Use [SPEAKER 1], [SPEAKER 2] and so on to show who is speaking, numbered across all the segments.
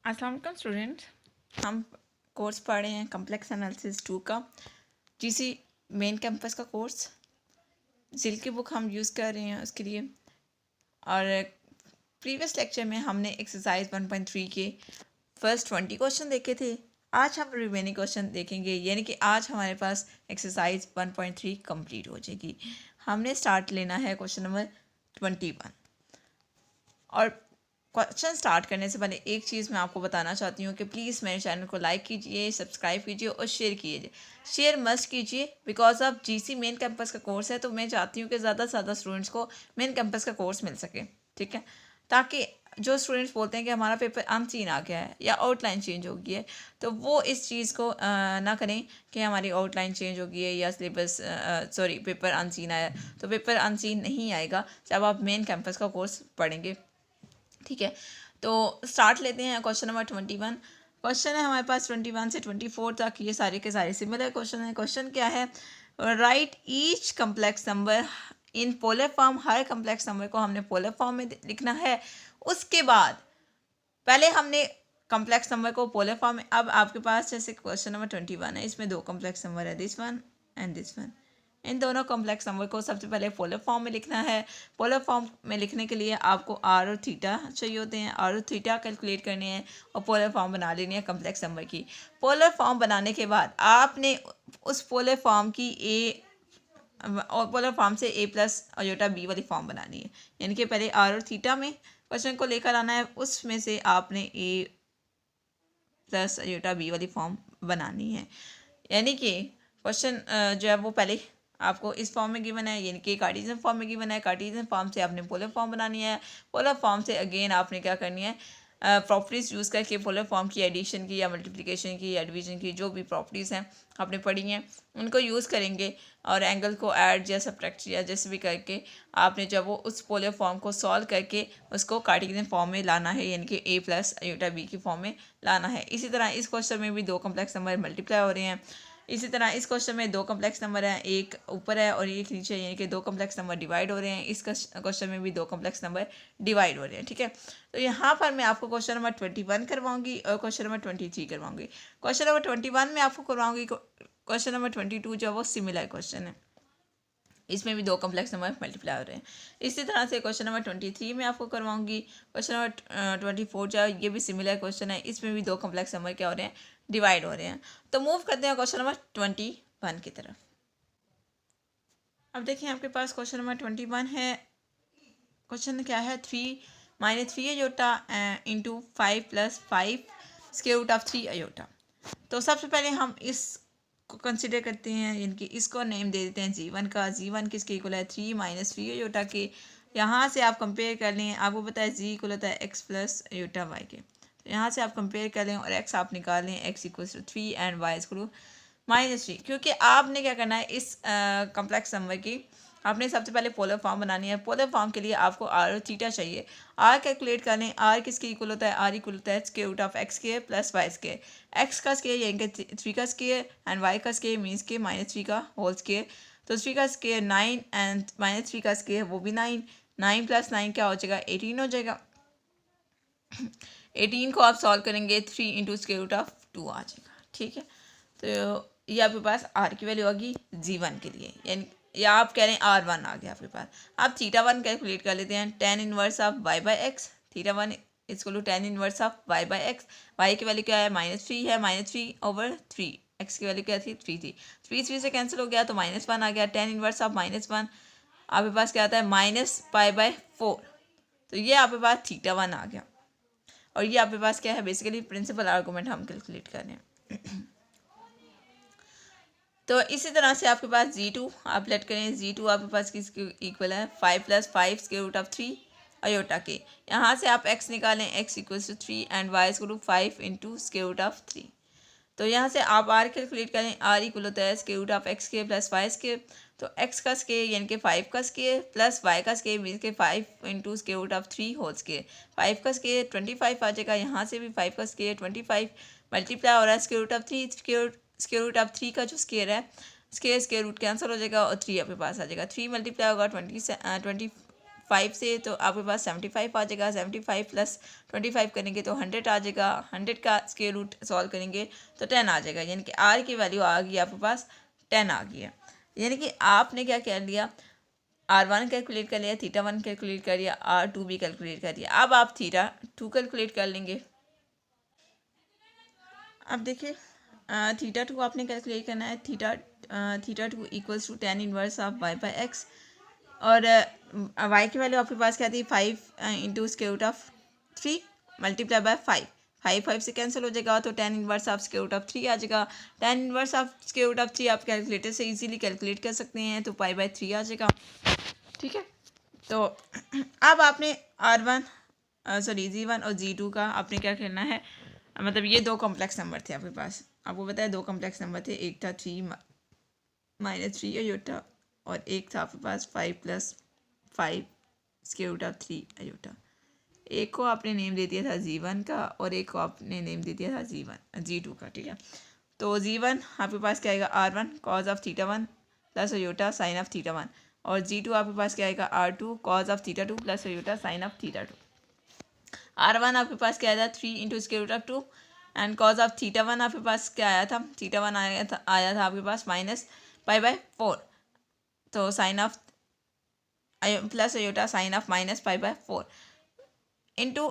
[SPEAKER 1] अस्सलाम वालेकुम स्टूडेंट, हम कोर्स पढ़ रहे हैं कम्प्लेक्स एनालिसिस 2 का जीसी मेन कैंपस का कोर्स। जिल की बुक हम यूज़ कर रहे हैं उसके लिए। और प्रीवियस लेक्चर में हमने एक्सरसाइज 1.3 के फर्स्ट 20 क्वेश्चन देखे थे। आज हम रिमेनिंग क्वेश्चन देखेंगे, यानी कि आज हमारे पास एक्सरसाइज 1.3 कंप्लीट हो जाएगी। हमने स्टार्ट लेना है क्वेश्चन नंबर 21। और क्वेश्चन स्टार्ट करने से पहले एक चीज़ मैं आपको बताना चाहती हूँ कि प्लीज़ मेरे चैनल को लाइक कीजिए, सब्सक्राइब कीजिए और शेयर कीजिए। शेयर मस्ट कीजिए because of GC main campus का कोर्स है, तो मैं चाहती हूँ कि ज़्यादा से ज़्यादा स्टूडेंट्स को मेन कैंपस का कोर्स मिल सके, ठीक है। ताकि जो स्टूडेंट्स बोलते हैं कि हमारा पेपर अनसीन आ गया है या आउटलाइन चेंज हो गई है, तो वो इस चीज़ को ना करें कि हमारी आउटलाइन चेंज हो गई है या सिलेबस सॉरी पेपर अनसीन आया। तो पेपर अनसीन नहीं आएगा जब आप मेन कैंपस का कोर्स पढ़ेंगे, ठीक है। तो स्टार्ट लेते हैं क्वेश्चन नंबर 21। क्वेश्चन है हमारे पास 21 से 24 तक, ये सारे के सारे सिमिलर क्वेश्चन है। क्वेश्चन क्या है? Right each complex number in polar form. Her complex number को हमने पोलर फॉर्म में लिखना है। उसके बाद पहले हमने कम्प्लेक्स नंबर को पोलर फॉर्म में, अब आपके पास जैसे क्वेश्चन नंबर 21 है, इसमें दो कम्प्लेक्स नंबर है, this one and this one. इन दोनों कॉम्प्लेक्स नंबर को सबसे पहले पोलर फॉर्म में लिखना है। पोलर फॉर्म में लिखने के लिए आपको आर और थीटा चाहिए होते हैं। आर और थीटा कैलकुलेट करने हैं और पोलर फॉर्म बना लेनी है कॉम्प्लेक्स नंबर की। पोलर फॉर्म बनाने के बाद आपने उस पोलर फॉर्म की और पोलर फॉर्म से ए प्लस अयोटा बी वाली फॉर्म बनानी है। यानी कि पहले आर और थीटा में क्वेश्चन को लेकर आना है, उसमें से आपने ए प्लस अयोटा बी वाली फॉर्म बनानी है। यानी कि क्वेश्चन जो है वो पहले आपको इस फॉर्म में गिवन है, यानी कि कार्टेशियन फॉर्म में गिवन है। कार्टेशियन फॉर्म से आपने पोलर फॉर्म बनानी है। पोलर फॉर्म से अगेन आपने क्या करनी है, प्रॉपर्टीज़ यूज़ करके पोलर फॉर्म की एडिशन की या मल्टीप्लिकेशन की या डिवीजन की जो भी प्रॉपर्टीज़ हैं आपने पढ़ी हैं उनको यूज़ करेंगे और एंगल को ऐड या सब्ट्रैक्ट या जैसे भी करके आपने जब वो उस पोलर फॉर्म को सॉल्व करके उसको कार्टेशियन फॉर्म में लाना है, यानी कि ए प्लस अयोटा बी की फॉर्म में लाना है। इसी तरह इस क्वेश्चन में भी दो कम्प्लेक्स नंबर मल्टीप्लाई हो रहे हैं। इसी तरह इस क्वेश्चन में दो कम्प्लेक्स नंबर हैं, एक ऊपर है और एक नीचे, यानी कि दो कम्प्लेक्स नंबर डिवाइड हो रहे हैं। इस क्वेश्चन में भी दो कम्प्लेक्स नंबर डिवाइड हो रहे हैं, ठीक है। तो यहाँ पर मैं आपको क्वेश्चन नंबर 21 करवाऊंगी और क्वेश्चन नंबर 23 करवाऊंगी। क्वेश्चन नंबर 21 में आपको करवाऊंगी। क्वेश्चन नंबर 22 जो है वो सिमिलर क्वेश्चन है, इसमें भी दो कम्प्लेक्स नंबर मल्टीप्लाई हो रहे हैं। इसी तरह से क्वेश्चन नंबर 23 में आपको करवाऊंगी। क्वेश्चन नंबर 24 जो है ये भी सिमिलर क्वेश्चन है, इसमें भी दो कम्प्लेक्स नंबर क्या हो रहे हैं, डिवाइड हो रहे हैं। तो मूव करते हैं क्वेश्चन नंबर 21 की तरफ। अब देखिए आपके पास क्वेश्चन नंबर 21 है। क्वेश्चन क्या है, 3 - 3 iota into 5 + 5 square root of 3 iota. तो सबसे पहले हम इस को कंसिडर करते हैं, इनकी इसको नेम दे देते हैं जी1 का। जी1 किसके इक्वल है, 3 - 3 अयोटा के। यहाँ से आप कंपेयर कर लें, आपको पता है जी इक्वल होता है एक्स प्लस अयोटा वाई के। तो यहाँ से आप कंपेयर कर लें और एक्स आप निकाल लें, x equal to 3 and y equal -3। क्योंकि आपने क्या करना है, इस कम्प्लेक्स नंबर की आपने सबसे पहले पोलर फॉर्म बनानी है। पोलर फॉर्म के लिए आपको आर और थीटा चाहिए। आर कैलकुलेट कर लें, आर किसके इक्वल होता है, आर इक्वल होता है square root of x square plus y square. X का स्क्वायर यानी कि 3 का स्क्वायर एंड वाई का स्क्वायर मीन्स के -3 का होल स्क्वायर। तो 3 का स्क्वायर 9 एंड -3 का स्क्वायर वो भी 9। 9 + 9 क्या हो जाएगा, 18 हो जाएगा। 18 को आप सॉल्व करेंगे, 3 इंटू स्क्वायर रूट ऑफ 2 आ जाएगा, ठीक है। तो ये आपके पास आर की वैल्यू होगी जी1 के लिए, यानी या आप कह रहे हैं R1 आ गया आपके पास। आप थीटा1 कैलकुलेट कर लेते हैं, tan inverse of y by X. थीटा1 इसको लो tan inverse of y by X. Y की वैल्यू क्या है, -3 है, -3/3। एक्स की वैल्यू क्या थी, 3 थी। 3 से कैंसिल हो गया तो -1 आ गया। tan इनवर्स ऑफ -1 आपके पास क्या आता है, -π/4। तो ये आपके पास थीटा1 आ गया। और ये आपके पास क्या है, बेसिकली प्रिंसिपल आर्गूमेंट हम कैलकुलेट कर रहे हैं। तो इसी तरह से आपके पास जी2 आप लेट करें, जी2 आपके पास किसके इक्वल है, 5 + 5 स्क्वायर रूट ऑफ 3 अयोटा के। यहाँ से आप x निकालें, x equals to 3 and y equal to 5 into square root of 3। तो यहाँ से आप r कैलकुलेट करें, r इक्वल होता है square root of x square plus y square. तो x का स्क्वायर यानी कि 5 का स्क्वायर प्लस y का स्क्वायर मीन्स के 5 into square root of 3 whole square. 5 का स्क्वायर 25 आ जाएगा, यहाँ से भी 5 का स्क्वायर 25 मल्टीप्लाई हो रहा है square root of 3। Square root of 3 का जो स्क्वायर है, स्क्वायर रूट कैंसिल हो जाएगा और 3 आपके पास आ जाएगा। 3 मल्टीप्लाई होगा 25 5 से तो आपके पास 75 आ जाएगा। 75 प्लस 25 करेंगे तो 100 आ जाएगा। 100 का स्क्वायर रूट सॉल्व करेंगे तो 10 आ जाएगा, यानी कि आर की वैल्यू आ गई आपके पास 10 आ गई है। यानी कि आपने क्या कर लिया, R1 कैलकुलेट कर लिया, थीटा 1 कैलकुलेट कर लिया, R2 भी कैलकुलेट कर लिया। अब आप थीटा 2 कैलकुलेट कर लेंगे। अब देखिए थीटा 2 आपने कैलकुलेट करना है। Theta 2 equals to tan inverse of y by x, और y की वैल्यू आपके पास क्या थी 5 into square root of 3 multiply by 5। 5 से कैंसिल हो जाएगा तो tan inverse of square root of 3 आ जाएगा। tan inverse of square root of 3 आप कैलकुलेटर से इजीली कैलकुलेट कर सकते हैं, तो π/3 आ जाएगा। ठीक है, तो अब आपने Z1 और Z2 का आपने क्या करना है, मतलब ये दो कॉम्प्लेक्स नंबर थे आपके पास, आपको पता है दो कॉम्प्लेक्स नंबर थे, एक था 3 - 3 अयोटा और एक था आपके पास 5 + 5 स्क्वायर रूट ऑफ 3 अयोटा। एक को आपने नेम दे दिया था Z1 का और एक को आपने नेम दे दिया था Z2 का। ठीक है, तो Z1 आपके पास क्या आएगा R1 cos of theta 1 plus iota sine of theta 1, और Z2 आपके पास क्या आएगा R2 cos of theta 2 plus iota sine of theta 2। R1 आपके पास क्या आया था 3 into square root of 2, and cos of theta 1 आपके पास क्या आया था, थीटा 1 आया था आपके पास -π/4, तो sine of plus iota sine of -π/4 into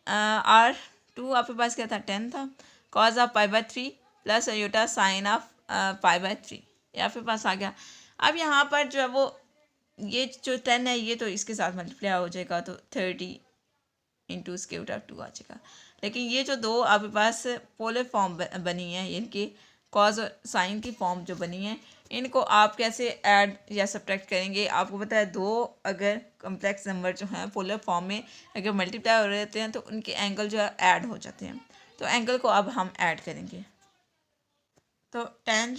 [SPEAKER 1] R2 आपके पास क्या था 10 था, cos of π/3 plus iota sine of π/3, ये आपके पास आ गया। अब यहाँ पर जो है वो ये जो 10 है ये तो इसके साथ मल्टीप्लाई हो जाएगा, तो 30 इंटू स्क्वायर रूट ऑफ 2 आ जाएगा। लेकिन ये जो दो आपके पास पोलर फॉर्म बनी है, इनकी कॉज और साइन की फॉर्म जो बनी है, इनको आप कैसे ऐड या सब्ट्रैक्ट करेंगे। आपको पता है दो अगर कम्प्लेक्स नंबर जो हैं पोलर फॉर्म में अगर मल्टीप्लाई हो रहते हैं तो उनके एंगल जो है ऐड हो जाते हैं, तो एंगल को अब हम ऐड करेंगे। तो 10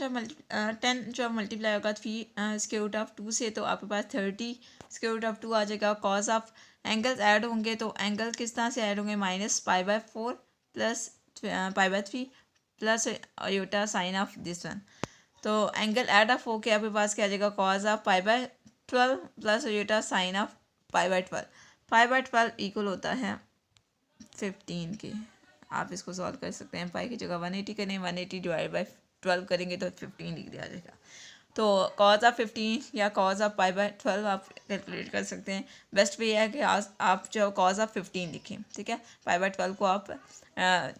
[SPEAKER 1] जो मल्टीप्लाई होगा 3 स्क्वायर रूट ऑफ 2 से, तो आपके पास 30 स्क्वायर रूट ऑफ 2 आ जाएगा। कॉज ऑफ एंगल्स ऐड होंगे तो एंगल किस तरह से ऐड होंगे, -π/4 plus π/3 plus iota sine of this one, तो एंगल ऐड ऑफ होके आपके पास क्या आ जाएगा cos of π/12 plus iota sine of π/12। 5/12 equal होता है 15 के। आप इसको सॉल्व कर सकते हैं, पाई की जगह 180 करें, 180 डिवाइड बाई 12 करेंगे तो 15 डिग्री आ जाएगा। तो कॉज ऑफ 15 या कॉज ऑफ π/12 आप कैलकुलेट कर सकते हैं। बेस्ट वे है कि आप जो कॉज ऑफ 15 लिखें, ठीक है, π/12 को आप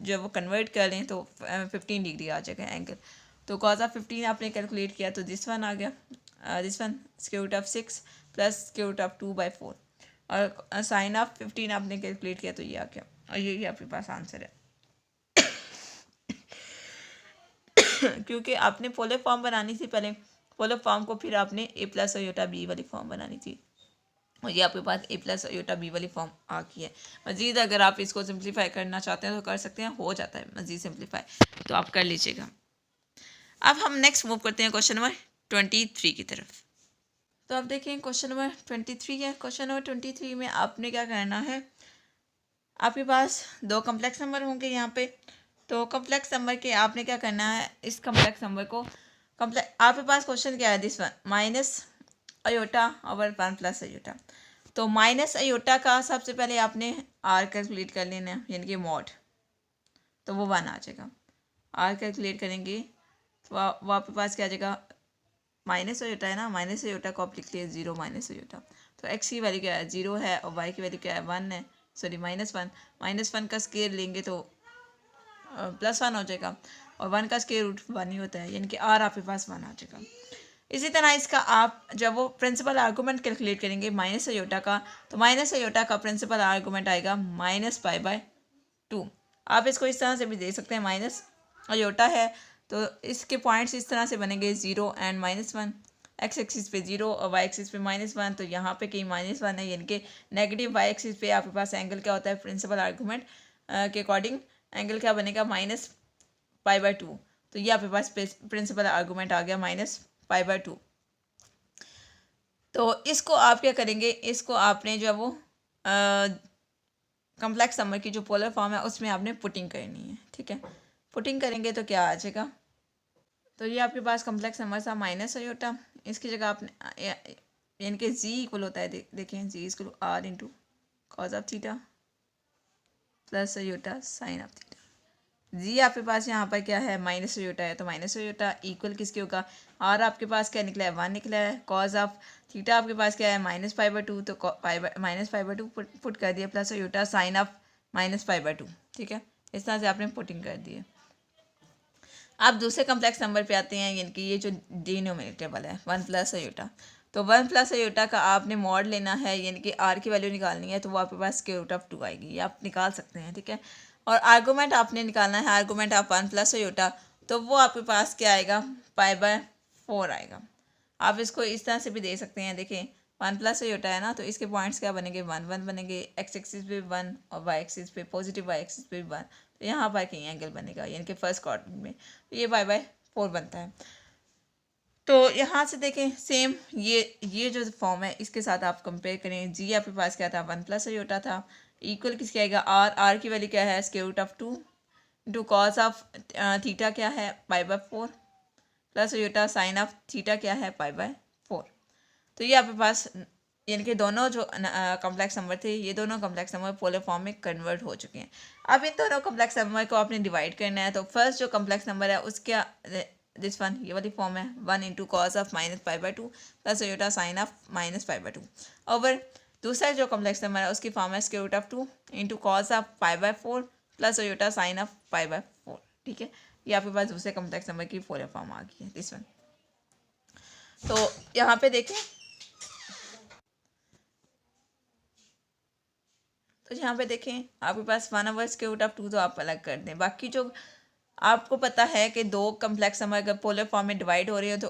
[SPEAKER 1] जो वो कन्वर्ट कर लें तो 15 डिग्री आ जाएगा एंगल। तो कॉज ऑफ 15 आपने कैलकुलेट किया तो दिस वन आ गया, this one square root of 6 plus square root of 2/4, और साइन ऑफ 15 आपने कैलकुलेट किया तो ये आ गया, और यही आपके पास आंसर है। क्योंकि आपने पोलर फॉर्म बनानी थी पहले, पोलर फॉर्म को फिर आपने a+ अयोटा b वाली फॉर्म बनानी थी, और ये आपके पास a+ अयोटा b वाली फॉर्म आ गई है। मज़ीद अगर आप इसको सिंप्लीफाई करना चाहते हैं तो कर सकते हैं, हो जाता है मज़ीद सिंप्लीफाई, तो आप कर लीजिएगा। अब हम नेक्स्ट मूव करते हैं क्वेश्चन नंबर 23 की तरफ। तो अब देखें क्वेश्चन नंबर 23 है। क्वेश्चन नंबर 23 में आपने क्या करना है, आपके पास दो कम्प्लेक्स नंबर होंगे यहाँ पे, तो कम्प्लेक्स नंबर के आपने क्या करना है, इस कम्प्लेक्स नंबर को आपके पास क्वेश्चन क्या है, this one minus iota over 1 plus aorta. तो माइनस अयोटा का सबसे पहले आपने आर कैलकुलेट कर लेना है, यानी कि मॉड, तो वो 1 आ जाएगा। आर कैलकुलेट करेंगे तो वो आपके पास क्या आ जाएगा, माइनस अयोटा है ना, माइनस अयोटा को आप लिख लिए 0 माइनस अयोटा, तो एक्स की वैल्यू क्या है 0 है, और वाई की वैल्यू क्या है 1 है, सॉरी -1 का स्केयर लेंगे तो +1 हो जाएगा, और 1 का स्क्वायर रूट 1 ही होता है, यानी कि आर आपके पास 1 आ जाएगा। इसी तरह इसका आप जब वो प्रिंसिपल आर्गूमेंट कैलकुलेट करेंगे माइनस अयोटा का, तो माइनस अयोटा का प्रिंसिपल आर्गूमेंट आएगा -π/2। आप इसको इस तरह से भी दे सकते हैं, माइनस अयोटा है तो इसके पॉइंट्स इस तरह से बनेंगे 0 एंड -1, एक्स एक्सिस पे 0 और वाई एक्सिस पे -1, तो यहाँ पे कहीं -1 है, यानी कि नेगेटिव वाई एक्सिस पे आपके पास एंगल क्या होता है, प्रिंसिपल आर्गूमेंट के अकॉर्डिंग एंगल क्या बनेगा -π/2, तो ये आपके पास प्रिंसिपल आर्गूमेंट आ गया -π/2। तो इसको आप क्या करेंगे, इसको आपने जो है वो कम्प्लेक्स नंबर की जो पोलर फॉर्म है उसमें आपने पुटिंग करनी है, ठीक है। पुटिंग करेंगे तो क्या आ जाएगा, तो ये आपके पास कम्प्लेक्स नंबर था माइनस अयोटा, इसकी जगह आपने यानी कि जी इक्वल होता है, देखें Z equal R into cos of theta plus iota sine of theta. Z आपके पास यहाँ पर क्या है, माइनस आयोटा है, तो माइनस आयोटा इक्वल किसके होगा, आर आपके पास क्या निकला है, 1 निकला है। कॉज ऑफ थीटा आपके पास क्या है, -π/2, तो -π/2 पुट कर दिया, प्लस आयोटा साइन ऑफ -π/2। ठीक है, इस तरह से आपने पुटिंग कर दी है। आप दूसरे कम्प्लेक्स नंबर पे आते हैं, यानी कि ये जो डिनोमिनेटर वाला है 1 प्लस आयोटा, तो 1 प्लस आयोटा का आपने मॉड लेना है, यानी कि आर की वैल्यू निकालनी है, तो वो आपके पास स्क्वायर रूट ऑफ 2 आएगी, ये आप निकाल सकते हैं। ठीक है, और आर्गूमेंट आपने निकालना है, आर्गूमेंट ऑफ 1 प्लस आयोटा, तो वो आपके पास क्या आएगा, π/4 आएगा। आप इसको इस तरह से भी दे सकते हैं, देखिए 1 प्लस आयोटा है ना, तो इसके पॉइंट्स क्या बनेंगे, 1 1 बनेंगे, एक्स एक्सिस पे 1 और वाई एक्सिस पे पॉजिटिव वाई एक्सिस पे 1, तो यहाँ पर कहीं एंगल बनेगा, यानी कि फर्स्ट क्वाड्रेंट में, तो ये π/4 बनता है। तो यहाँ से देखें सेम ये जो फॉर्म है इसके साथ आप कंपेयर करें, जी आपके पास क्या था, 1 प्लस आयोटा था, इक्वल किसके आएगा, आर की वैल्यू क्या है, square root of 2 into cos of theta क्या है, π/4 plus iota sine of theta क्या है, π/4। तो ये आपके पास यानी कि दोनों जो कम्प्लेक्स नंबर थे, ये दोनों कम्प्लेक्स नंबर पोलर फॉर्म में कन्वर्ट हो चुके हैं। अब इन दोनों कम्प्लेक्स नंबर को आपने डिवाइड करना है, तो फर्स्ट जो कम्प्लेक्स नंबर है उसका दिस वन, ये वाली फॉर्म है 1 into cos of -π/2 plus iota sine of -π/2, और दूसरा जो कम्प्लेक्स नंबर है उसकी फॉर्म है square root of 2 into cos of π/4 plus iota sine of π/4। ठीक है, ये आपके पास दूसरे कम्प्लेक्स नंबर की पोलर फॉर्म आ गई है, दिस वन। तो यहाँ पे देखें, तो यहाँ पे देखें आपके पास 1/2 स्क्वायर रूट ऑफ 2 तो आप अलग कर दें, बाकी जो आपको पता है कि दो कम्प्लेक्स नंबर अगर पोलर फॉर्म में डिवाइड हो रही हो तो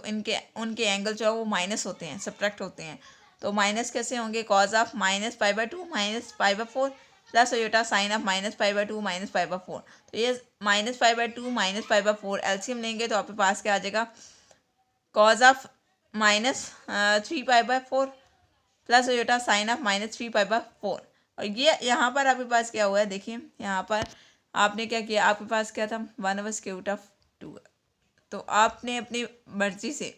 [SPEAKER 1] उनके एंगल जो है वो माइनस होते हैं, सब्ट्रैक्ट होते हैं। तो माइनस कैसे होंगे, cos of -π/2 -π/4 plus iota sine of -π/2 -π/4। तो ये -π/2 -π/4 एलसीएम लेंगे तो आपके पास क्या आ जाएगा, cos of -3π/4 plus iota sine of -3π/4। और ये यहाँ पर आपके पास क्या हुआ है, देखिए यहाँ पर आपने क्या किया, आपके पास क्या था, 1/2 स्क्वायर रूट ऑफ 2, तो आपने अपनी मर्जी से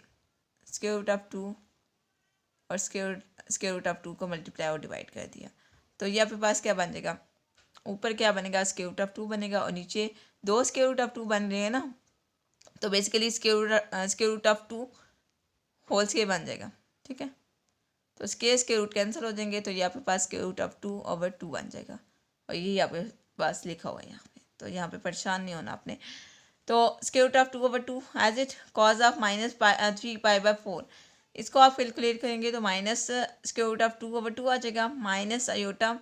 [SPEAKER 1] स्क्वायर रूट ऑफ 2 और स्क्वायर रूट ऑफ 2 को मल्टीप्लाई और डिवाइड कर दिया, तो ये आपके पास क्या बन जाएगा, ऊपर क्या बनेगा, स्क्वायर रूट ऑफ 2 बनेगा, और नीचे 2 स्क्वायर रूट ऑफ 2 बन रहे हैं ना, तो basically square root of 2 whole square बन जाएगा। ठीक है, तो स्क्वायर रूट कैंसिल हो जाएंगे, तो ये आपके पास स्क्वायर रूट ऑफ 2/2 बन जाएगा, और यही आपके पास लिखा हुआ है यहाँ पे, तो यहाँ पे परेशान नहीं होना आपने। तो square root of 2/2 as it cos of -3π/4, इसको आप कैलकुलेट करेंगे तो माइनस स्क्वायर रूट ऑफ 2/2 आ जाएगा, माइनस आयोटा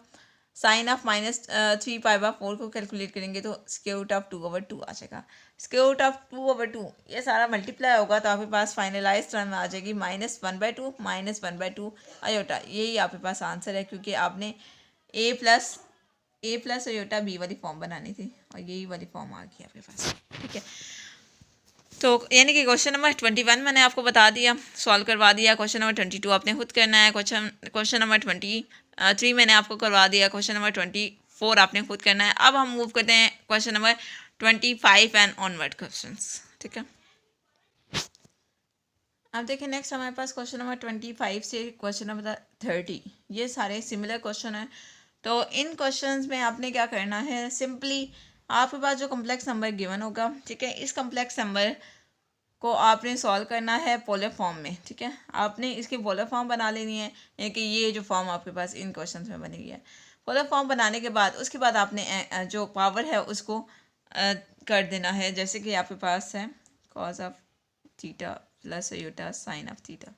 [SPEAKER 1] साइन ऑफ -3π/4 को कैलकुलेट करेंगे तो स्क्वायर रूट ऑफ 2/2 आ जाएगा। स्क्वायर रूट ऑफ 2/2 ये सारा मल्टीप्लाई होगा तो आपके पास फाइनलाइज टर्म आ जाएगी -1/2 -1/2 आयोटा। यही आपके पास आंसर है, क्योंकि आपने ए प्लस आयोटा बी वाली फॉर्म बनानी थी, और यही वाली फॉर्म आ गई आपके पास। ठीक है, तो यानी कि क्वेश्चन नंबर 21 मैंने आपको बता दिया, सॉल्व करवा दिया। क्वेश्चन नंबर 22 आपने खुद करना है। क्वेश्चन नंबर 23 मैंने आपको करवा दिया। क्वेश्चन नंबर 24 आपने खुद करना है। अब हम मूव करते हैं question number 25 and onward questions. ठीक है, अब देखिए नेक्स्ट हमारे पास क्वेश्चन नंबर 25 से क्वेश्चन नंबर 30, ये सारे सिमिलर क्वेश्चन हैं। तो इन क्वेश्चंस में आपने क्या करना है, सिंपली आपके पास जो कम्प्लेक्स नंबर गिवन होगा, ठीक है, इस कम्प्लेक्स नंबर को आपने सॉल्व करना है पोलर फॉर्म में। ठीक है, आपने इसकी पोलर फॉर्म बना लेनी है, यानी कि ये जो फॉर्म आपके पास इन क्वेश्चंस में बनी हुई है। पोलर फॉर्म बनाने के बाद उसके बाद आपने जो पावर है उसको कर देना है, जैसे कि आपके पास है cause of theta plus iota sine of theta,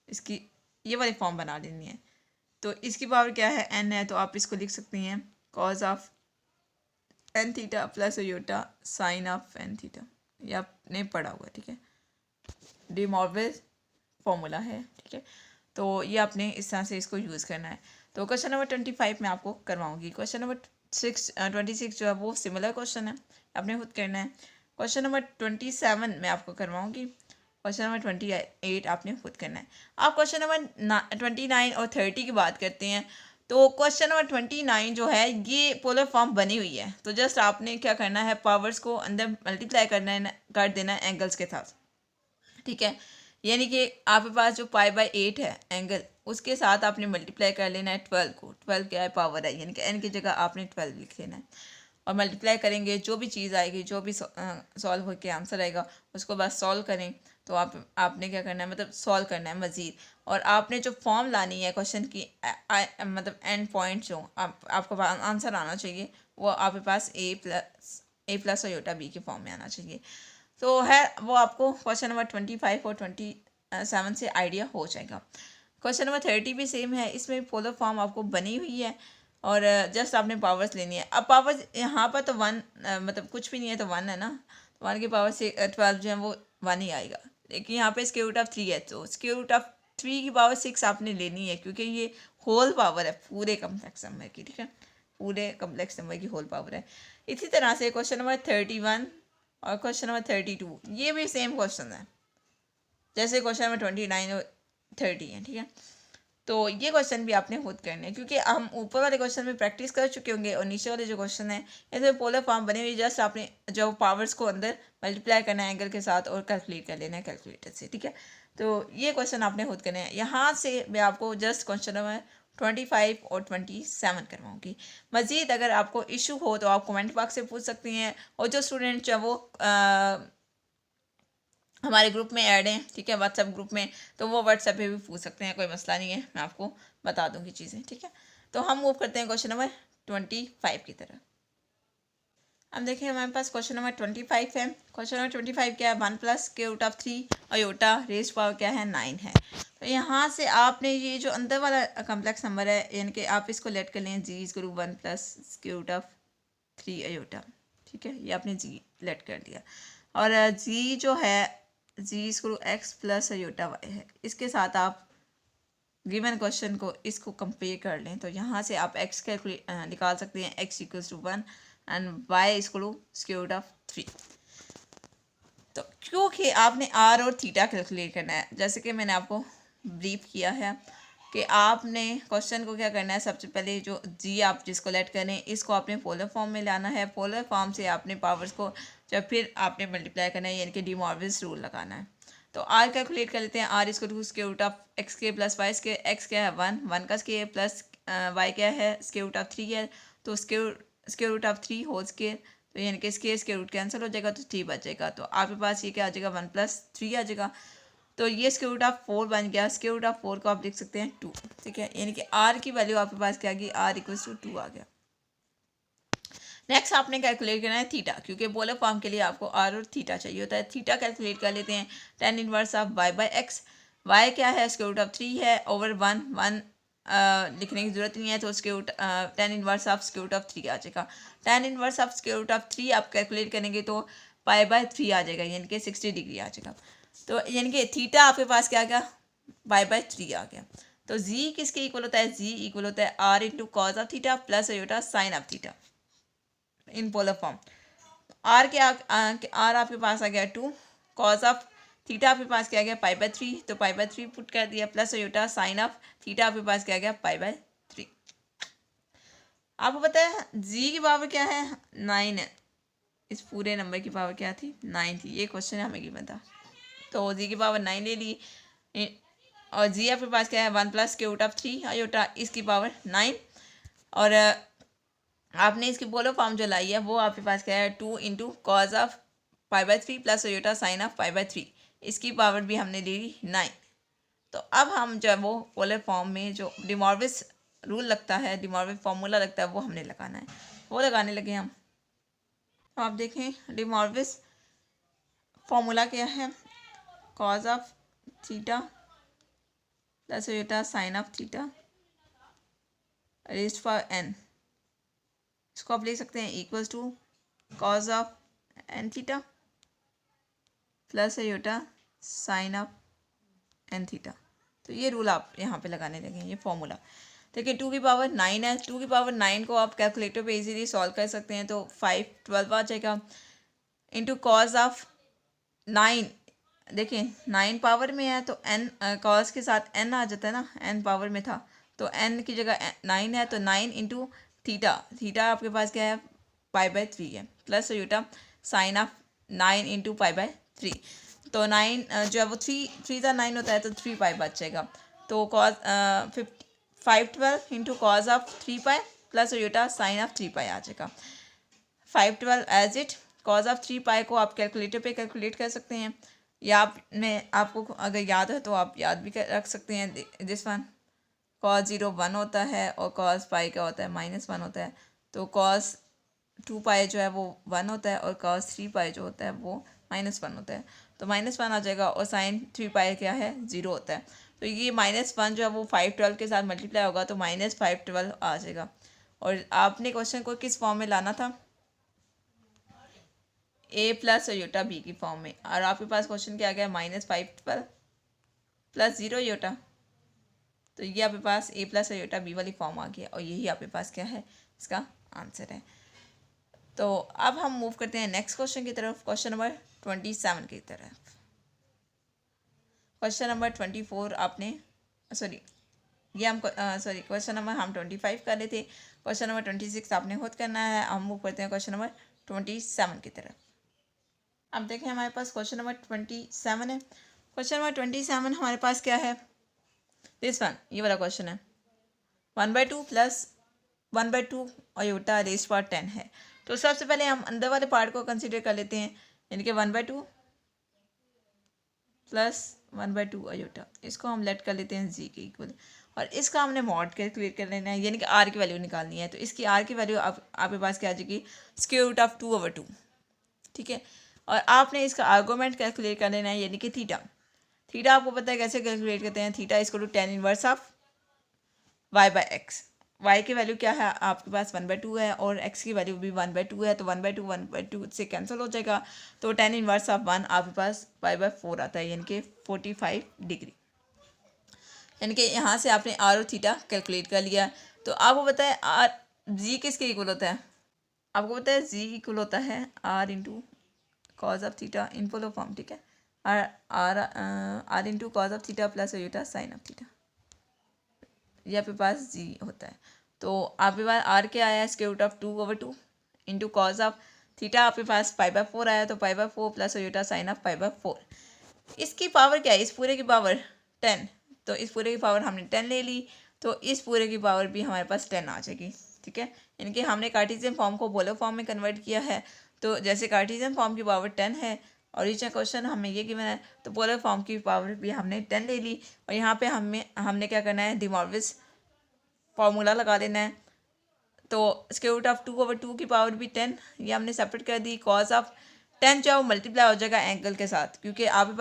[SPEAKER 1] इसकी ये वाली फॉर्म बना लेनी है। तो इसकी पावर क्या है, n है, तो आप इसको लिख सकती हैं cause of n theta plus iota sine of n theta, ये आपने पढ़ा हुआ है। ठीक है, डी मॉर्गन फॉर्मूला है। ठीक है, तो ये आपने इस तरह से इसको यूज़ करना है। तो क्वेश्चन नंबर 25 में आपको करवाऊंगी। क्वेश्चन नंबर 26 जो है वो सिमिलर क्वेश्चन है, आपने खुद करना है। क्वेश्चन नंबर 27 में आपको करवाऊंगी। क्वेश्चन नंबर 28 आपने खुद करना है। आप क्वेश्चन नंबर 29 और 30 की बात करते हैं, तो क्वेश्चन नंबर 29 जो है ये पोलर फॉर्म बनी हुई है, तो जस्ट आपने क्या करना है, पावर्स को अंदर मल्टीप्लाई कर देना है एंगल्स के साथ। ठीक है, यानी कि आपके पास जो π/8 है एंगल, उसके साथ आपने मल्टीप्लाई कर लेना है 12 को। 12 क्या है, पावर है, यानी कि n की जगह आपने 12 लिख लेना है और मल्टीप्लाई करेंगे। जो भी चीज़ आएगी, जो भी सॉल्व होकर आंसर आएगा, उसको बस सॉल्व करें। तो आपने क्या करना है, मतलब सॉल्व करना है मज़ीद। और आपने जो फॉर्म लानी है क्वेश्चन की, मतलब एंड पॉइंट जो आपको आंसर आना चाहिए, वो आपके पास a+ और योटा b के फॉर्म में आना चाहिए। तो है वो आपको क्वेश्चन नंबर 25 और 27 से आइडिया हो जाएगा। क्वेश्चन नंबर 30 भी सेम है, इसमें पोलर फॉर्म आपको बनी हुई है और जस्ट आपने पावर्स लेनी है। अब पावर्स यहाँ पर तो 1 मतलब कुछ भी नहीं है तो 1 है ना, 1 की पावर से 12 जो है वो 1 ही आएगा। लेकिन यहाँ पे स्क्वायर रूट ऑफ 3 है, तो स्क्वायर रूट ऑफ 3 की पावर 6 आपने लेनी है, क्योंकि ये होल पावर है पूरे कम्प्लेक्स नंबर की, ठीक है, पूरे कम्प्लेक्स नंबर की होल पावर है। इसी तरह से क्वेश्चन नंबर 31 और क्वेश्चन नंबर 32 ये भी सेम क्वेश्चन है जैसे क्वेश्चन नंबर 29 और 30 है, ठीक है। तो ये क्वेश्चन भी आपने खुद करने हैं, क्योंकि हम ऊपर वाले क्वेश्चन में प्रैक्टिस कर चुके होंगे और नीचे वाले जो क्वेश्चन है इसमें पोलर फॉर्म बने हुए, जस्ट आपने जो पावर्स को अंदर मल्टीप्लाई करना है एंगल के साथ और कैलकुलेट कर लेना है कैलकुलेटर से, ठीक है। तो ये क्वेश्चन आपने खुद करने हैं। यहाँ से मैं आपको जस्ट क्वेश्चन नंबर 25 और 27 करवाऊँगी। मज़ीद अगर आपको इशू हो तो आप कमेंट बॉक्स से पूछ सकती हैं, और जो स्टूडेंट जो वो हमारे ग्रुप में ऐड हैं, ठीक है, व्हाट्सएप ग्रुप में, तो वो व्हाट्सएप पे भी पूछ सकते हैं, कोई मसला नहीं है, मैं आपको बता दूंगी चीज़ें, ठीक है। तो हम मूव करते हैं क्वेश्चन नंबर 25 की तरफ। अब देखिए हमारे पास क्वेश्चन नंबर 25 है। क्वेश्चन नंबर 25 क्या है, 1+ square root of 3 iota raise power क्या है, 9 है। तो यहाँ से आपने ये जो अंदर वाला कम्प्लेक्स नंबर है, यानी कि आप इसको लेट कर लें g = 1+ square root of 3 iota, ठीक है, ये आपने g लेट कर दिया। और g जो है g = x + अयोटा y है। इसके साथ आप गिवन क्वेश्चन को इसको कंपेयर कर लें, तो यहाँ से आप x कैलकुलेट निकाल सकते हैं, x = 1 and y = square root of 3। तो क्योंकि आपने r और थीटा कैलकुलेट करना है, जैसे कि मैंने आपको ब्रीफ किया है कि आपने क्वेश्चन को क्या करना है, सबसे पहले जो g आप जिसको लेट करें इसको आपने पोलर फॉर्म में लाना है। पोलर फॉर्म से आपने पावर्स को जब फिर आपने मल्टीप्लाई करना है, यानी कि डी मॉर्गन्स रूल लगाना है। तो r कैलकुलेट कर लेते हैं। r = square root of x² + y²। x क्या है, 1 का स्क्वायर प्लस y क्या है, स्क्वायर रूट ऑफ 3 है, तो square root of 3 whole square, तो यानी कि स्क्वायर रूट कैंसिल हो जाएगा तो 3 बचेगा। तो आपके पास ये क्या आ जाएगा, 1 + 3 आ जाएगा। तो ये स्क्वायर रूट ऑफ 4 बन गया। स्क्वायर रूट ऑफ 4 को आप लिख सकते हैं 2, ठीक है, यानी कि r की वैल्यू आपके पास क्या आ गई, r = 2 आ गया। नेक्स्ट आपने कैलकुलेट करना है थीटा, क्योंकि पोलर फॉर्म के लिए आपको r और थीटा चाहिए होता है। थीटा कैलकुलेट कर लेते हैं, tan inverse of y/x। y क्या है, स्क्वायर रूट ऑफ 3 है, ओवर 1 लिखने की ज़रूरत नहीं है, तो square root tan inverse of square root of 3 आ जाएगा। tan inverse of square root of 3 आप कैलकुलेट करेंगे तो π/3 आ जाएगा, यानी कि 60 डिग्री आ जाएगा। तो यानी कि थीटा आपके पास क्या आ गया, π/3 आ गया। तो z किसके इक्वल होता है, z इक्वल होता है r × cos of theta plus iota sine of theta in polar form. R क्या आर आपके पास आ गया 2, कॉज ऑफ थीटा आपके पास क्या आ गया π/3, तो π/3 पुट कर दिया, plus iota sine of theta आपके पास क्या आ गया π/3। आपको पता है जी की पावर क्या है, 9 है। इस पूरे नंबर की पावर क्या थी, 9 थी। ये क्वेश्चन हमें गिवन था, तो जी की पावर 9 ले ली, और जी आपके पास क्या है 1+ स्क्वायर रूट ऑफ 3 अयोटा, इसकी पावर 9। और आपने इसकी पोलर फॉर्म जो लाई है वो आपके पास क्या है 2 × cos of π/3 plus iota sine of π/3, इसकी पावर भी हमने ले ली 9। तो अब हम जो है वो पोलर फॉर्म में जो डी मॉर्गन्स रूल लगता है, डी मॉर्गन फार्मूला लगता है, वो हमने लगाना है, वो लगाने लगे हम। तो आप देखें डी मॉर्गन फार्मूला क्या है, cos of theta plus iota sine of theta raised power n, इसको आप लिख सकते हैं equals to cos of n theta plus iota sine of n theta. तो ये रूल आप यहाँ पे लगाने लगे, ये फॉर्मूला। देखिए 2 की पावर 9 है, 2 की पावर 9 को आप कैलकुलेटर पे इजीली सॉल्व कर सकते हैं, तो 512 आ जाएगा इंटू cos ऑफ 9। देखिए 9 पावर में है तो n cos के साथ n आ जाता है ना, n पावर में था तो n की जगह 9 है, तो 9 इंटू थीटा, थीटा आपके पास क्या है π/3 है, प्लस अयोटा साइन ऑफ 9 × π/3। तो 9 जो है वो 3 था 9 होता है, तो 3 पाई बचेगा। तो cos 512 into cos of 3 pi plus iota sine of 3 pi आ जाएगा। 512 as it cos of 3 pi को आप कैलकुलेटर पे कैलकुलेट कर सकते हैं, या आपको अगर याद है तो आप याद भी रख सकते हैं। दिस वन कॉस 0 1 होता है और कॉस पाई क्या होता है -1 होता है। तो कॉस 2 पाई जो है वो 1 होता है और कॉस 3 पाई जो होता है वो -1 होता है। तो -1 आ जाएगा और साइन 3 पाई क्या है 0 होता है। तो ये -1 जो है वो 512 के साथ मल्टीप्लाई होगा तो -512 आ जाएगा। और आपने क्वेश्चन को किस फॉर्म में लाना था, a प्लस योटा b की फॉर्म में, और आपके पास क्वेश्चन क्या आ गया -512 प्लस 0 योटा। तो ये आपके पास a प्लस योटा b वाली फॉर्म आ गया और यही आपके पास क्या है इसका आंसर है। तो अब हम मूव करते हैं नेक्स्ट क्वेश्चन की तरफ, क्वेश्चन नंबर 27 की तरफ। क्वेश्चन नंबर 24 आपने सॉरी ये हम सॉरी क्वेश्चन नंबर हम 25 कर रहे थे, क्वेश्चन नंबर 26 आपने खुद करना है। हम मूव करते हैं क्वेश्चन नंबर 27 की तरफ। अब देखें हमारे पास क्वेश्चन नंबर 27 है। क्वेश्चन नंबर 27 हमारे पास क्या है, दिस वन ये वाला क्वेश्चन है 1/2 प्लस 1/2 और योटा रेज पावर 10 है। तो सबसे पहले हम अंदर वाले पार्ट को कंसीडर कर लेते हैं, यानी कि 1/2 प्लस 1/2 अयोटा, इसको हम लेट कर लेते हैं जी के इक्वल, और इसका हमने मॉड कैलकुलेट कर लेना है, यानी कि आर की वैल्यू निकालनी है। तो इसकी आर की वैल्यू आपके पास क्या आ जाएगी स्क्वायर रूट ऑफ 2/2, ठीक है। और आपने इसका आर्गूमेंट कैलकुलेट कर लेना है, यानी कि थीटा। थीटा आपको पता है कैसे कैलकुलेट करते हैं, थीटा इसको to tan inverse of y/x। y की वैल्यू क्या है आपके पास 1/2 है और x की वैल्यू भी 1/2 है, तो 1/2 से कैंसिल हो जाएगा। तो tan इनवर्स ऑफ 1 आपके पास y/4 आता है, यानी कि 45 डिग्री। यानी कि यहाँ से आपने आर और थीटा कैलकुलेट कर लिया। तो आपको पता है आर जी किसके इक्वल होता है, आपको पता है जी इक्वल होता है r into cos of theta in full form, ठीक है। R into cos of theta plus iota sine of theta, ये आपके पास जी होता है। तो आपके पास आर क्या आया square root of 2/2 into cos of theta आपके पास π/4 आया, तो π/4 प्लस योटा साइन ऑफ π/4। इसकी पावर क्या है, इस पूरे की पावर 10, तो इस पूरे की पावर हमने 10 ले ली, तो इस पूरे की पावर भी हमारे पास 10 आ जाएगी, ठीक है। यानी कि हमने कार्टेशियन फॉर्म को पोलर फॉर्म में कन्वर्ट किया है। तो जैसे कार्टेशियन फॉर्म की पावर 10 है और ये क्वेश्चन हमें ये गिवन है, तो पोलर फॉर्म की पावर भी हमने 10 ले ली, और यहाँ पे हमने क्या करना है, डी मॉर्विस फार्मूला लगा देना है। तो स्क्वायर रूट ऑफ 2/2 की पावर भी 10, ये हमने सेपरेट कर दी। कॉज ऑफ 10 जो है वो मल्टीप्लाई हो जाएगा एंगल के साथ, क्योंकि आपको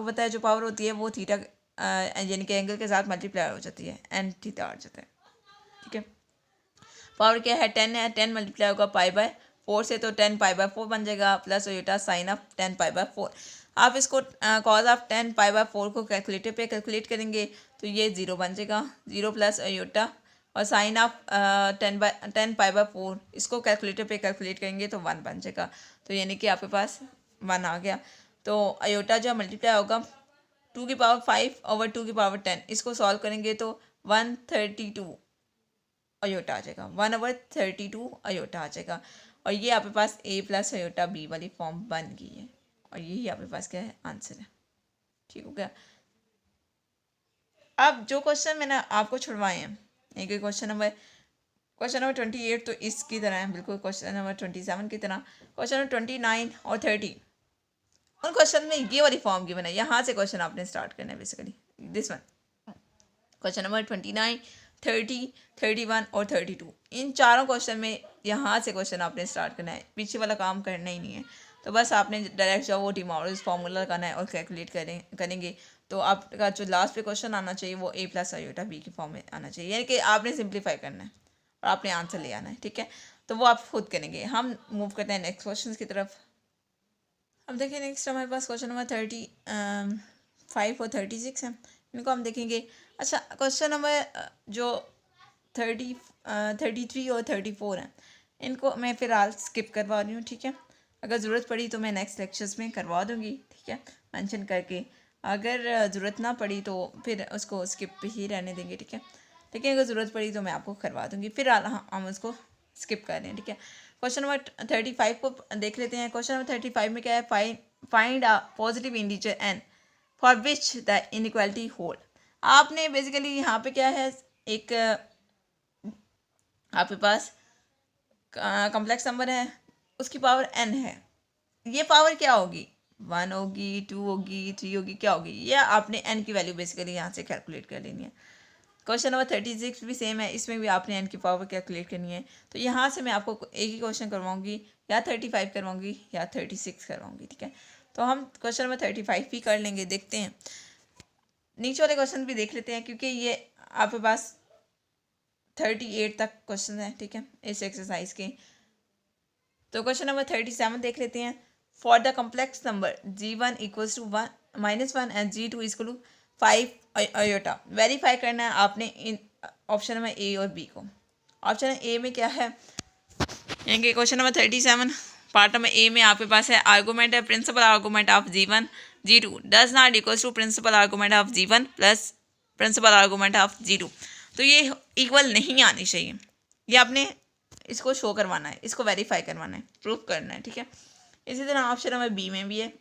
[SPEAKER 1] पता है जो पावर होती है वो थीटा यानी कि एंगल के साथ मल्टीप्लाई हो जाती है, एंड थीटा आ जाता है, ठीक है। पावर क्या है 10 है, 10 मल्टीप्लाई होगा π/4 से, तो 10 π/4 बन जाएगा, प्लस योटा साइन ऑफ 10 π/4। आप इसको कॉज ऑफ 10 π/4 को कैलकुलेटर पे कैलकुलेट करेंगे तो ये 0 बन जाएगा, 0 प्लस योटा और साइन ऑफ 10 π/4 इसको कैलकुलेटर पे कैलकुलेट करेंगे तो 1 बन जाएगा। तो यानी कि आपके पास 1 आ गया। तो अयोटा जो मल्टीप्लाई होगा 2 की पावर 5 ओवर 2 की पावर 10, इसको सॉल्व करेंगे तो 132 अयोटा आ जाएगा, 1/32 अयोटा आ जाएगा। और ये आपके पास a प्लस अयोटा b वाली फॉर्म बन गई है, और यही आपके पास क्या है आंसर है, ठीक हो गया। अब जो क्वेश्चन मैंने आपको छुड़वाए हैं, एक क्वेश्चन नंबर 28 तो इसकी तरह है बिल्कुल, क्वेश्चन नंबर 27 की तरह। क्वेश्चन नंबर 29 और 30 उन क्वेश्चन में ये वाली फॉर्म की बनाई, यहाँ से क्वेश्चन आपने स्टार्ट करना है basically. This one question number 29, 30, 31 और 32, इन चारों क्वेश्चन में यहाँ से क्वेश्चन आपने स्टार्ट करना है, पीछे वाला काम करना ही नहीं है। तो बस आपने डायरेक्ट जो वो डी मॉर्विस फार्मूला लगाना है और कैलकुलेट करेंगे तो आपका जो लास्ट पे क्वेश्चन आना चाहिए वो a प्लस अयोटा b की फॉर्म में आना चाहिए, यानी कि आपने सिंप्लीफाई करना है और आपने आंसर ले आना है, ठीक है। तो वो आप खुद करेंगे। हम मूव करते हैं नेक्स्ट क्वेश्चन की तरफ। अब देखिए नेक्स्ट हमारे पास क्वेश्चन नंबर 35 और 36 है, इनको हम देखेंगे। अच्छा, क्वेश्चन नंबर जो 33 और 34 हैं, इनको मैं फ़िलहाल स्किप करवा रही हूँ, ठीक है। अगर ज़रूरत पड़ी तो मैं नेक्स्ट लेक्चर्स में करवा दूँगी, ठीक है, मेंशन करके। अगर ज़रूरत ना पड़ी तो फिर उसको स्किप ही रहने देंगे, ठीक है। लेकिन अगर ज़रूरत पड़ी तो मैं आपको करवा दूँगी, फ़िलहाल हम उसको स्किप कर रहे हैं, ठीक है। क्वेश्चन नंबर 35 को देख लेते हैं। क्वेश्चन नंबर 35 में क्या है, find a positive integer n for which the inequality hold. आपने बेसिकली यहाँ पे क्या है, एक आपके पास कॉम्प्लेक्स नंबर है, उसकी पावर n है। ये पावर क्या होगी, 1 होगी, 2 होगी, 3 होगी, क्या होगी, ये आपने n की वैल्यू बेसिकली यहाँ से कैलकुलेट कर लेनी है। क्वेश्चन नंबर 36 भी सेम है, इसमें भी आपने n की पावर कैलकुलेट करनी है। तो यहाँ से मैं आपको एक ही क्वेश्चन करवाऊंगी, या 35 करवाऊंगी या 36 करवाऊंगी, ठीक है। तो हम क्वेश्चन नंबर 35 भी कर लेंगे, देखते हैं। नीचे वाले क्वेश्चन भी देख लेते हैं, क्योंकि ये आपके पास 38 तक क्वेश्चन है, ठीक है, इस एक्सरसाइज के। तो क्वेश्चन नंबर 37 देख लेते हैं। For the complex number g1 equals to -1 and g2 equal to 5 iota verify करना है आपने इन ऑप्शन नंबर ए और बी को। ऑप्शन ए में क्या है, यानी question number 37 part number A में आपके पास है आर्गूमेंट है principal argument of g1 g2 does not equals to principal argument of g1 plus principal argument of g2। तो ये इक्वल नहीं आनी चाहिए, ये आपने इसको शो करवाना है, इसको वेरीफाई करवाना है, प्रूफ करना है, ठीक है। इसी तरह ऑप्शन नंबर बी में भी है,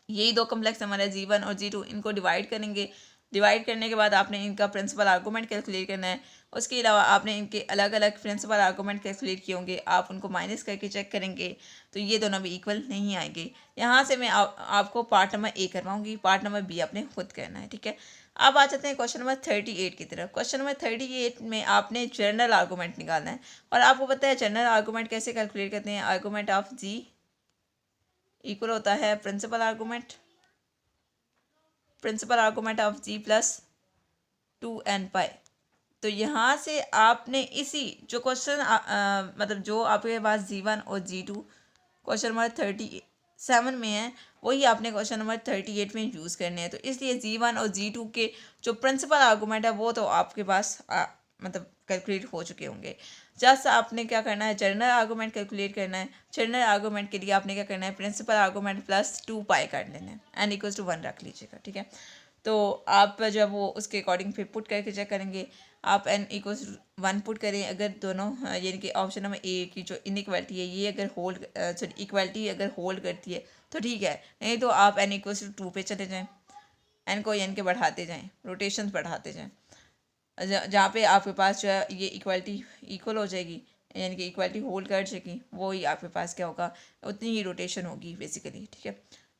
[SPEAKER 1] यही दो कॉम्प्लेक्स नंबर है g1 और g2, इनको डिवाइड करेंगे। डिवाइड करने के बाद आपने इनका प्रिंसिपल आर्गूमेंट कैलकुलेट करना है। उसके अलावा आपने इनके अलग अलग प्रिंसिपल आर्गूमेंट कैलकुलेट किए होंगे, आप उनको माइनस करके चेक करेंगे, तो ये दोनों भी इक्वल नहीं आएंगे। यहाँ से मैं आपको पार्ट नंबर ए करवाऊंगी, पार्ट नंबर बी आपने खुद करना है, ठीक है। अब आ जाते हैं क्वेश्चन नंबर 38 की तरफ। क्वेश्चन नंबर 38 में आपने जनरल आर्गूमेंट निकालना है, और आपको पता है जनरल आर्गूमेंट कैसे कैलकुलेट करते हैं। आर्गूमेंट ऑफ जी इक्वल होता है principal argument of z plus 2n pi. तो यहाँ से आपने इसी जो क्वेश्चन मतलब जो आपके पास g1 और g2 क्वेश्चन नंबर 37 में है, वही आपने क्वेश्चन नंबर 38 में यूज़ करने हैं। तो इसलिए g1 और g2 के जो प्रिंसिपल आर्गूमेंट है वो तो आपके पास मतलब कैलकुलेट हो चुके होंगे। जस्ट आपने क्या करना है, जनरल आर्गूमेंट कैलकुलेट करना है। जनरल आर्गूमेंट के लिए आपने क्या करना है, प्रिंसिपल आर्गूमेंट प्लस 2 पाई कर लेना है, n इक्वल्स टू 1 रख लीजिएगा, ठीक है। तो आप जब वो उसके अकॉर्डिंग फिर पुट करके चेक करेंगे, आप n इक्वल्स 1 पुट करें। अगर दोनों यानी कि ऑप्शन नंबर ए की जो इनइक्वालिटी है ये अगर होल्ड सॉरी इक्वालिटी अगर होल्ड करती है तो ठीक है, नहीं तो आप n इक्वल्स टू 2 पे चले जाएं, n को n के बढ़ाते जाएं, रोटेशन बढ़ाते जाएं, जहाँ पे आपके पास जो है ये इक्वालिटी इक्वल हो जाएगी, यानी कि इक्वालिटी होल्ड कर जाएगी, वो ही आपके पास क्या होगा, उतनी ही रोटेशन होगी बेसिकली, ठीक है।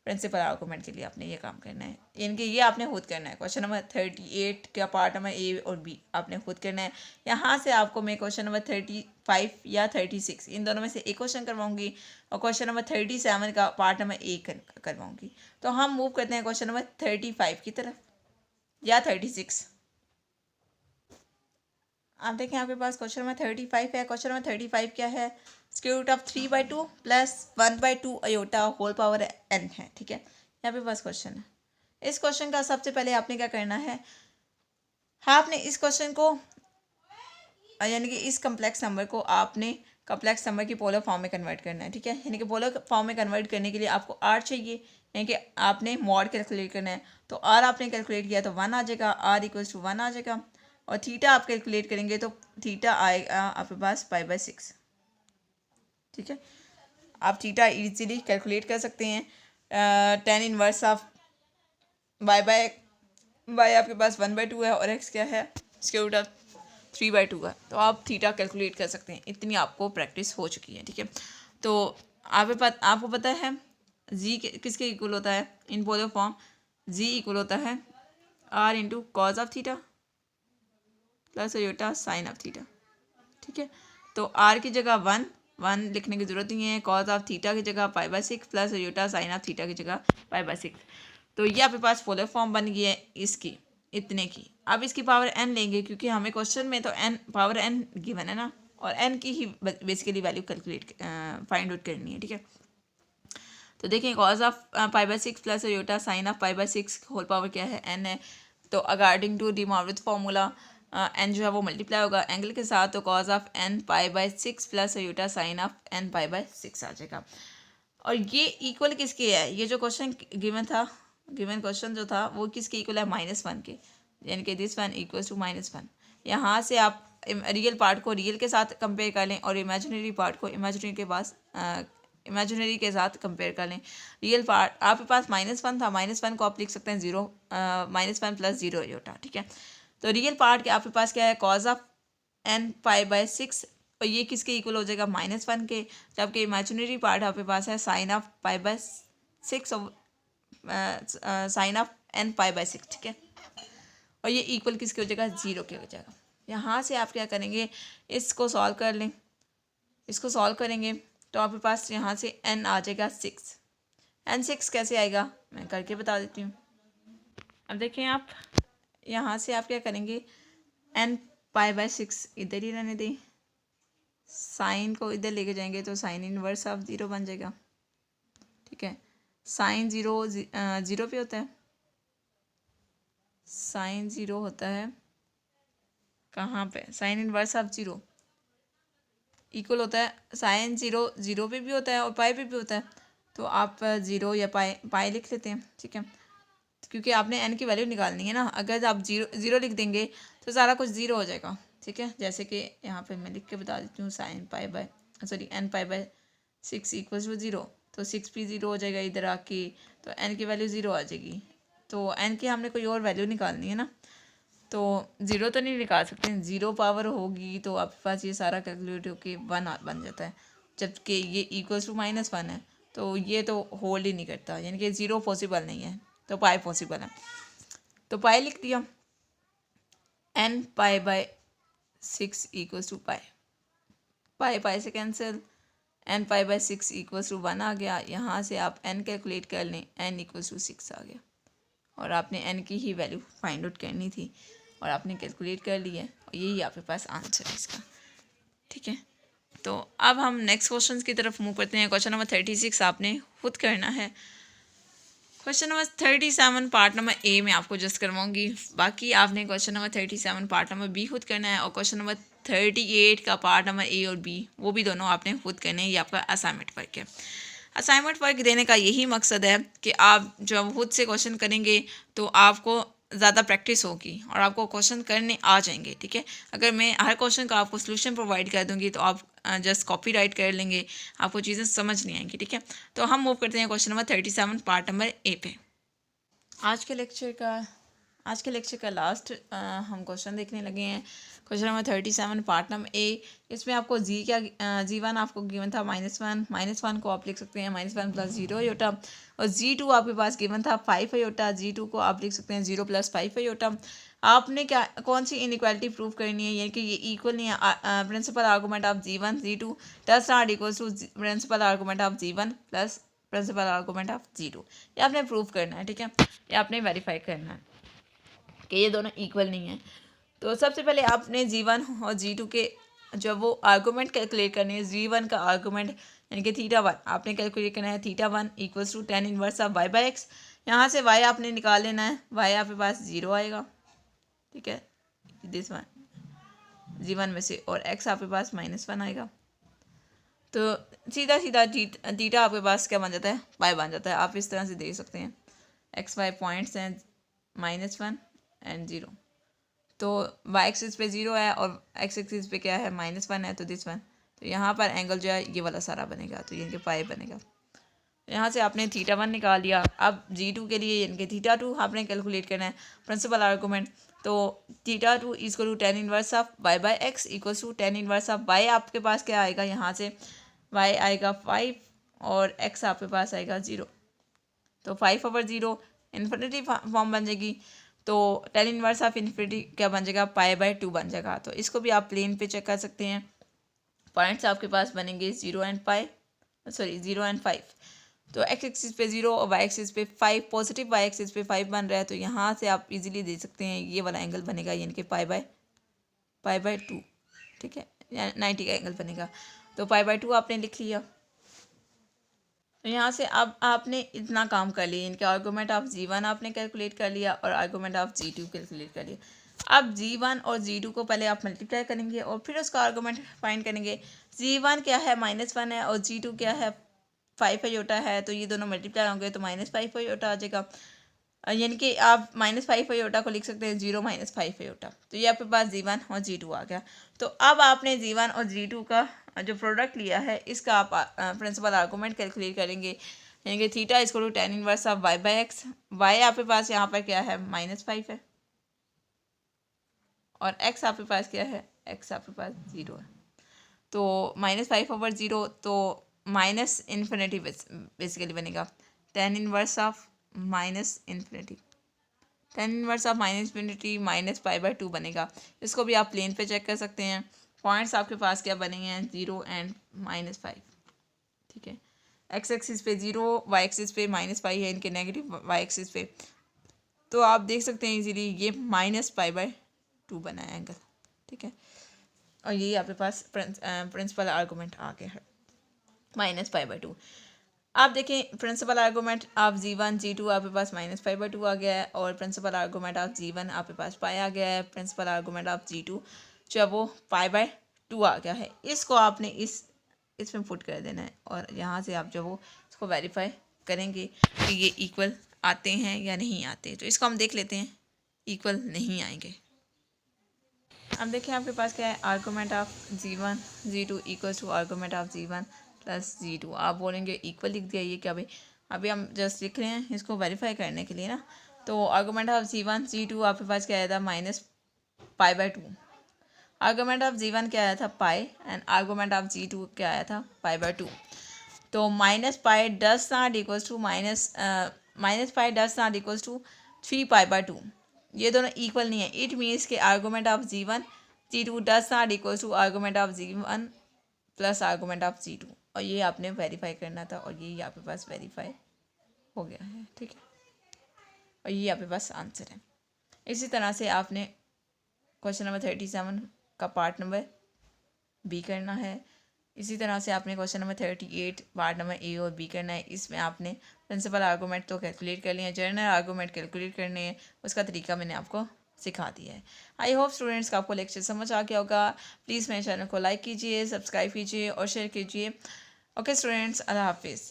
[SPEAKER 1] प्रिंसिपल आर्गूमेंट के लिए आपने ये काम करना है, यानी कि ये आपने खुद करना है। क्वेश्चन नंबर 38 का पार्ट नंबर ए और बी आपने खुद करना है। यहाँ से आपको मैं क्वेश्चन नंबर 35 या 36 इन दोनों में से एक क्वेश्चन करवाऊंगी, और क्वेश्चन नंबर 37 का पार्ट नंबर ए करवाऊंगी। तो हम मूव करते हैं क्वेश्चन नंबर 35 की तरफ या 36। आप देखें आपके पास क्वेश्चन नंबर 35 है। क्वेश्चन नंबर 35 क्या है, square root of 3/2 plus 1/2 iota whole power n है, ठीक है। यहाँ पे पास क्वेश्चन है। इस क्वेश्चन का सबसे पहले आपने क्या करना है, आपने इस क्वेश्चन को यानी कि इस कम्प्लेक्स नंबर को आपने कम्प्लेक्स नंबर की पोलर फॉर्म में कन्वर्ट करना है, ठीक है। यानी कि पोलर फॉर्म में कन्वर्ट करने के लिए आपको r चाहिए, यानी कि आपने मॉड कैलकुलेट करना है। तो r आपने कैलकुलेट किया तो 1 आ जाएगा, r इक्वल्स टू 1 आ जाएगा, और थीटा आप कैलकुलेट करेंगे तो थीटा आएगा आपके पास π/6, ठीक है। आप थीटा इजीली कैलकुलेट कर सकते हैं। tan इनवर्स ऑफ y आपके पास 1/2 है, और x क्या है, स्क्वायर रूट ऑफ 3/2 है। तो आप थीटा कैलकुलेट कर सकते हैं, इतनी आपको प्रैक्टिस हो चुकी है, ठीक है। तो आपको पता है जी किसके इक्वल होता है in polar form, z equal होता है r into cos of theta plus iota sine of theta, ठीक है। तो r की जगह 1 लिखने की जरूरत नहीं है, कॉज ऑफ थीटा की जगह π/6 plus iota sine of theta की जगह π/6। तो ये आपके पास पोलर फॉर्म बन गई है इसकी, इतने की। अब इसकी पावर n लेंगे, क्योंकि हमें क्वेश्चन में तो n पावर n गिवन है ना, और n की ही basically value calculate find out करनी है, ठीक है। तो देखें cos of π/6 plus iota sine of π/6 whole power क्या है, n है। तो according to de Moivre formula n जो है वो मल्टीप्लाई होगा एंगल के साथ, तो cos of n π/6 plus iota sine of n π/6 आ जाएगा। और ये इक्वल किसके है, ये जो क्वेश्चन गिवन क्वेश्चन जो था वो किसके इक्वल है, -1 के, यानी कि दिस वन इक्वल्स टू -1। यहाँ से आप रियल पार्ट को रियल के साथ कंपेयर कर लें और इमेजिनरी पार्ट को इमेजिनरी के साथ कंपेयर कर लें। रियल पार्ट आपके पास -1 था, -1 को आप लिख सकते हैं 0 -1 + 0 आयोटा, ठीक है। तो रियल पार्ट के आपके पास क्या है, cos ऑफ n π/6 और ये किसके इक्वल हो जाएगा, -1 के। जबकि इमेजिनरी पार्ट आपके पास है sin ऑफ π/6 और sin ऑफ n π/6, ठीक है। और ये इक्वल किसके हो जाएगा, 0 के हो जाएगा। यहाँ से आप क्या करेंगे, इसको सॉल्व कर लें। इसको सॉल्व करेंगे तो आपके पास यहाँ से n आ जाएगा 6। n6 कैसे आएगा, मैं करके बता देती हूँ। अब देखें आप, यहाँ से आप क्या करेंगे, n π/6 इधर ही रहने दें, साइन को इधर लेके जाएंगे तो साइन इनवर्स ऑफ 0 बन जाएगा, ठीक है। साइन 0 पे होता है, साइन 0 होता है कहाँ पे, साइन इनवर्स ऑफ 0 इक्वल होता है, साइन 0 पे भी होता है और पाई पे भी होता है। तो आप 0 या पाई लिख लेते हैं, ठीक है, क्योंकि आपने n की वैल्यू निकालनी है ना। अगर आप 0 लिख देंगे तो सारा कुछ 0 हो जाएगा, ठीक है। जैसे कि यहाँ पे मैं लिख के बता देती हूँ, साइन n π/6 इक्वल्स टू 0, तो 6 भी 0 हो जाएगा इधर आके, तो n की वैल्यू 0 आ जाएगी। तो n की हमने कोई और वैल्यू निकालनी है ना, तो 0 तो नहीं निकाल सकते, 0 पावर होगी तो आपके पास ये सारा कैलकुलेट होके 1 बन जाता है। जबकि ये इक्वल्स टू -1 है, तो ये तो होल्ड ही नहीं करता, यानी कि 0 पॉसिबल नहीं है, तो पाई पॉसिबल है। तो पाई लिख दिया, n π/6 इक्वल्स टू पाई से कैंसिल, n π/6 इक्वल्स टू 1 आ गया। यहाँ से आप n कैलकुलेट कर लें, n इक्वल्स टू 6 आ गया। और आपने n की ही वैल्यू फाइंड आउट करनी थी और आपने कैलकुलेट कर ली है, और यही आपके पास आंसर है इसका, ठीक है। तो अब हम नेक्स्ट क्वेश्चन की तरफ मूव करते हैं। क्वेश्चन नंबर 36 आपने खुद करना है। Question number 37 part number A में आपको जस्ट करवाऊंगी, बाकी आपने question number 37 part number B खुद करना है, और क्वेश्चन नंबर 38 का पार्ट नंबर ए और बी वो भी दोनों आपने खुद करने हैं। ये आपका असाइनमेंट वर्क है। असाइनमेंट वर्क देने का यही मकसद है कि आप जब खुद से क्वेश्चन करेंगे तो आपको ज़्यादा प्रैक्टिस होगी और आपको क्वेश्चन करने आ जाएंगे, ठीक है। अगर मैं हर क्वेश्चन का आपको सलूशन प्रोवाइड कर दूंगी तो आप जस्ट कॉपी राइट कर लेंगे, आपको चीज़ें समझ नहीं आएंगी, ठीक है। तो हम मूव करते हैं क्वेश्चन नंबर 37 पार्ट नंबर ए पे। आज के लेक्चर का लास्ट हम क्वेश्चन देखने लगे हैं। क्वेश्चन नंबर 37 पार्ट नंबर ए। इसमें आपको G1 आपको गिवन था -1 को आप लिख सकते हैं -1 + 0 आयोटा, और G2 आपके पास गिवन था 5 आयोटा, G2 को आप लिख सकते हैं 0 + 5 आयोटा। आपने कौन सी इनइक्वालिटी प्रूव करनी है, यानी कि ये इक्वल नहीं है। Principal argument of G1 G2 does not equals to principal argument of G1 plus principal argument of G2। ये आपने प्रूव करना है, ठीक है। ये आपने वेरीफाई करना है कि ये दोनों इक्वल नहीं है। तो सबसे पहले आपने G1 और G2 के जब वो आर्गूमेंट कैलकुलेट करनी है, G1 का आर्गूमेंट यानी कि θ1 आपने कैलकुलेट करना है, θ1 equals to tan inverse of y/x। यहाँ से y आपने निकाल लेना है, y आपके पास 0 आएगा, ठीक है, दिस वन G1 में से, और x आपके पास -1 आएगा। तो सीधा थीटा आपके पास क्या बन जाता है, y बन जाता है। आप इस तरह से देख सकते हैं, x/y पॉइंट्स हैं -1 एंड 0। तो y एक्सिस पे 0 है और x एक्सिस पे क्या है, -1 है, तो दिस वन। तो यहाँ पर एंगल जो है ये वाला सारा बनेगा, तो ये इनके पाई बनेगा। यहाँ से आपने θ1 निकाल लिया। अब G2 के लिए इनके θ2 आपने कैलकुलेट करना है, प्रिंसिपल आर्गूमेंट। तो θ2 equal to tan inverse of y/x equals to tan inverse of y। आपके पास क्या आएगा, यहाँ से y आएगा 5 और x आपके पास आएगा 0। तो 5/0 इन्फिनिटी फॉर्म बन जाएगी, तो tan इनवर्स ऑफ इन्फिनिटी क्या बन जाएगा, π/2 बन जाएगा। तो इसको भी आप प्लेन पे चेक कर सकते हैं। पॉइंट्स आपके पास बनेंगे 0 एंड 5। तो x एक्सिस पे 0 और y एक्सिस पे 5, पॉजिटिव y एक्सिस पे 5 बन रहा है। तो यहाँ से आप इजीली देख सकते हैं ये वाला एंगल बनेगा, यानी कि π/2, ठीक है, 90 का एंगल बनेगा। तो π/2 आपने लिख लिया। तो यहाँ से अब आपने इतना काम कर लिया, इनके आर्गूमेंट ऑफ G1 आपने कैलकुलेट कर लिया और आर्गूमेंट ऑफ G2 कैलकुलेट कर लिया। अब G1 और G2 को पहले आप मल्टीप्लाई करेंगे और फिर उसका आर्गूमेंट फाइंड करेंगे। G1 क्या है, -1 है, और G2 क्या है, 5 आयोटा है। तो ये दोनों मल्टीप्लाई होंगे तो -5 आयोटा आ जाएगा। यानी कि आप -5 आयोटा को लिख सकते हैं 0 - 5 आयोटा। तो ये आपके पास G1 और G2 आ गया। तो अब आपने G1 और G2 का जो प्रोडक्ट लिया है इसका आप प्रिंसिपल आर्गूमेंट कैलकुलेट करेंगे, यानी कि theta equal to tan inverse of y/x। y आपके पास यहाँ पर क्या है -5 है, और x आपके पास क्या है, x आपके पास 0 है। तो -5/0 तो माइनस इन्फिनिटी बेसिकली बनेगा tan inverse of -infinity, tan inverse of -इन्फिनिटी -π/2 बनेगा। इसको भी आप प्लेन पे चेक कर सकते हैं। पॉइंट्स आपके पास क्या बनेंगे हैं 0 एंड -5, ठीक है। x एक्सिस पे 0, y एक्सिस पे -π है, इनके नेगेटिव y एक्सिस पे। तो आप देख सकते हैं इजीली ये -π/2 बना है एंगल, ठीक है। और यही आपके पास प्रिंसिपल आर्गूमेंट आ गया है -π/2। आप देखें principal argument of G1 G2 आपके पास -π/2 आ गया है, और प्रिंसिपल आर्गूमेंट ऑफ G1 आपके पास पाई आ गया है। प्रिंसिपल आर्गूमेंट ऑफ G2 जो है वो π/2 आ गया है। इसको आपने इसमें पुट कर देना है, और यहाँ से आप जो वो इसको वेरीफाई करेंगे कि ये इक्वल आते हैं या नहीं आते। तो इसको हम देख लेते हैं, इक्वल नहीं आएंगे। अब देखिए आपके पास क्या है, argument of G1 G2 equals to argument of G1 plus G2। आप बोलेंगे इक्वल लिख दिया, ये क्या भाई, अभी हम जस्ट लिख रहे हैं इसको वेरीफाई करने के लिए ना। तो आर्गूमेंट ऑफ G1 G2 आपके पास क्या आया था -π/2। आर्गूमेंट ऑफ G1 क्या आया था पाई, एंड आर्गूमेंट ऑफ G2 क्या आया था π/2। तो -π does not equals to -π does not equals to 3π/2। ये दोनों इक्वल नहीं है। इट मीन्स के argument of G1 G2 does not equals to argument of G1 plus argument of G2, और ये आपने वेरीफाई करना था, और ये आपके पास वेरीफाई हो गया है, ठीक है। और ये आपके पास आंसर है। इसी तरह से आपने क्वेश्चन नंबर 37 का पार्ट नंबर बी करना है। इसी तरह से आपने क्वेश्चन नंबर 38 पार्ट नंबर ए और बी करना है। इसमें आपने प्रिंसिपल आर्गूमेंट तो कैलकुलेट कर लिया, जनरल आर्गूमेंट कैलकुलेट करने हैं, उसका तरीका मैंने आपको सिखा दिया है। आई होप स्टूडेंट्स का आपको लेक्चर समझ आ गया होगा। प्लीज़ मेरे चैनल को लाइक कीजिए, सब्सक्राइब कीजिए और शेयर कीजिए। ओके स्टूडेंट्स, अल्लाह हाफिज़।